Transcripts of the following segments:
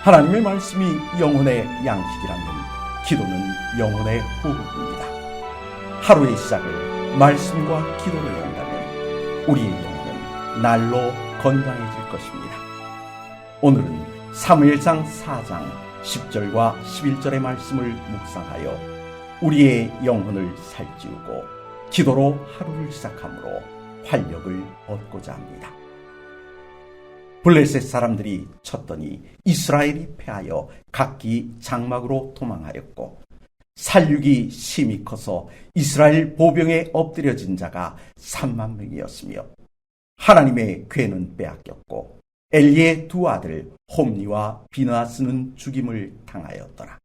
하나님의 말씀이 영혼의 양식이라면 기도는 영혼의 호흡입니다. 하루의 시작을 말씀과 기도로 한다면 우리의 영혼은 날로 건강해질 것입니다. 오늘은 사무엘상 4장 10절과 11절의 말씀을 묵상하여 우리의 영혼을 살찌우고 기도로 하루를 시작함으로 활력을 얻고자 합니다. 블레셋 사람들이 쳤더니 이스라엘이 패하여 각기 장막으로 도망하였고 살육이 심히 커서 이스라엘 보병에 엎드려진 자가 3만 명이었으며 하나님의 궤는 빼앗겼고 엘리의 두 아들 홈니와 비느하스는 죽임을 당하였더라.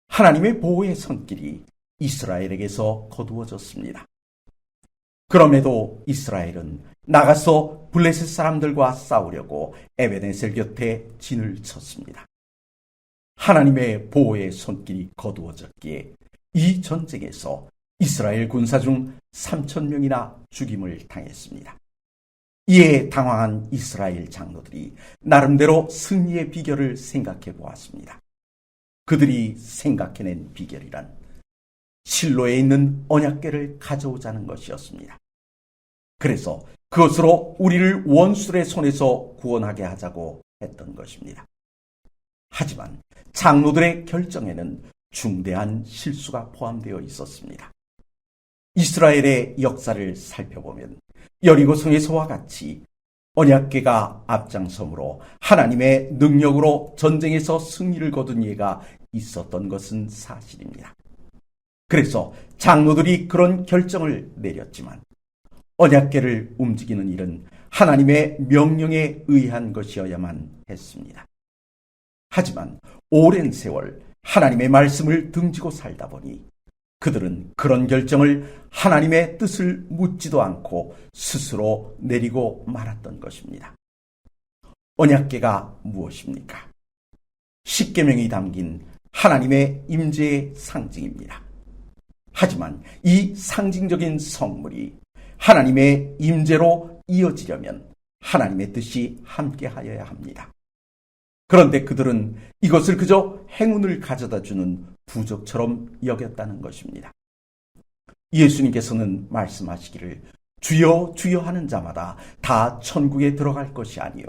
하나님의 보호의 손길이 이스라엘에게서 거두어졌습니다. 그럼에도 이스라엘은 나가서 블레셋 사람들과 싸우려고 에베네셀 곁에 진을 쳤습니다. 하나님의 보호의 손길이 거두어졌기에 이 전쟁에서 이스라엘 군사 중 3,000명이나 죽임을 당했습니다. 이에 당황한 이스라엘 장로들이 나름대로 승리의 비결을 생각해 보았습니다. 그들이 생각해낸 비결이란 실로에 있는 언약궤를 가져오자는 것이었습니다. 그래서 그것으로 우리를 원수의 손에서 구원하게 하자고 했던 것입니다. 하지만 장로들의 결정에는 중대한 실수가 포함되어 있었습니다. 이스라엘의 역사를 살펴보면 여리고성에서와 같이 언약궤가 앞장섬으로 하나님의 능력으로 전쟁에서 승리를 거둔 예가 있었던 것은 사실입니다. 그래서 장로들이 그런 결정을 내렸지만 언약궤를 움직이는 일은 하나님의 명령에 의한 것이어야만 했습니다. 하지만 오랜 세월 하나님의 말씀을 등지고 살다 보니 그들은 그런 결정을 하나님의 뜻을 묻지도 않고 스스로 내리고 말았던 것입니다. 언약궤가 무엇입니까? 십계명이 담긴 하나님의 임재의 상징입니다. 하지만 이 상징적인 성물이 하나님의 임재로 이어지려면 하나님의 뜻이 함께하여야 합니다. 그런데 그들은 이것을 그저 행운을 가져다주는 부적처럼 여겼다는 것입니다. 예수님께서는 말씀하시기를 주여 주여 하는 자마다 다 천국에 들어갈 것이 아니요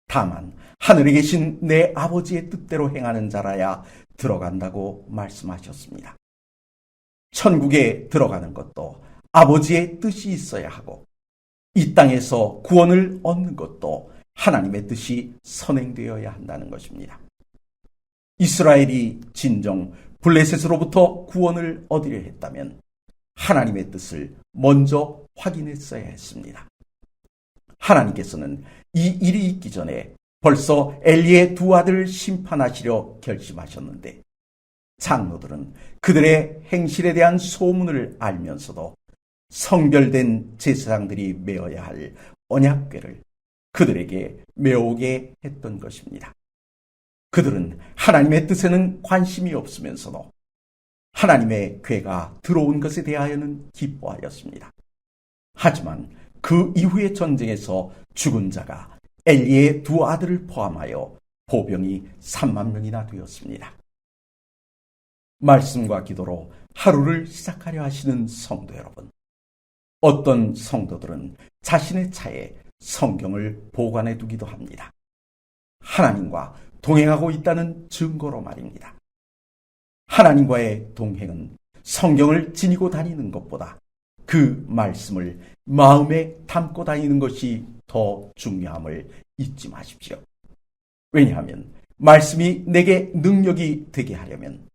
다만 하늘에 계신 내 아버지의 뜻대로 행하는 자라야 들어간다고 말씀하셨습니다. 천국에 들어가는 것도 아버지의 뜻이 있어야 하고 이 땅에서 구원을 얻는 것도 하나님의 뜻이 선행되어야 한다는 것입니다. 이스라엘이 진정 블레셋으로부터 구원을 얻으려 했다면 하나님의 뜻을 먼저 확인했어야 했습니다. 하나님께서는 이 일이 있기 전에 벌써 엘리의 두 아들을 심판하시려 결심하셨는데 장로들은 그들의 행실에 대한 소문을 알면서도 성별된 제사장들이 메어야 할 언약궤를 그들에게 메오게 했던 것입니다. 그들은 하나님의 뜻에는 관심이 없으면서도 하나님의 궤가 들어온 것에 대하여는 기뻐하였습니다. 하지만 그 이후의 전쟁에서 죽은 자가 엘리의 두 아들을 포함하여 보병이 3만 명이나 되었습니다. 말씀과 기도로 하루를 시작하려 하시는 성도 여러분, 어떤 성도들은 자신의 차에 성경을 보관해 두기도 합니다. 하나님과 동행하고 있다는 증거로 말입니다. 하나님과의 동행은 성경을 지니고 다니는 것보다 그 말씀을 마음에 담고 다니는 것이 더 중요함을 잊지 마십시오. 왜냐하면 말씀이 내게 능력이 되게 하려면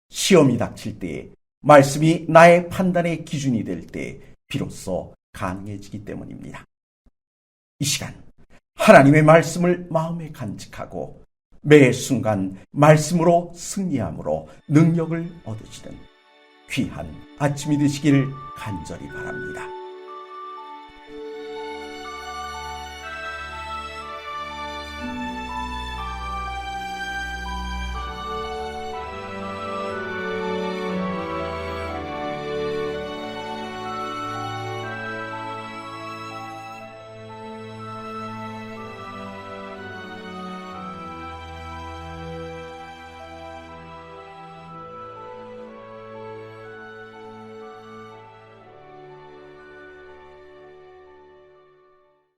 시험이 닥칠 때에 말씀이 나의 판단의 기준이 될 때 비로소 가능해지기 때문입니다. 이 시간 하나님의 말씀을 마음에 간직하고 매 순간 말씀으로 승리함으로 능력을 얻으시는 귀한 아침이 되시기를 간절히 바랍니다.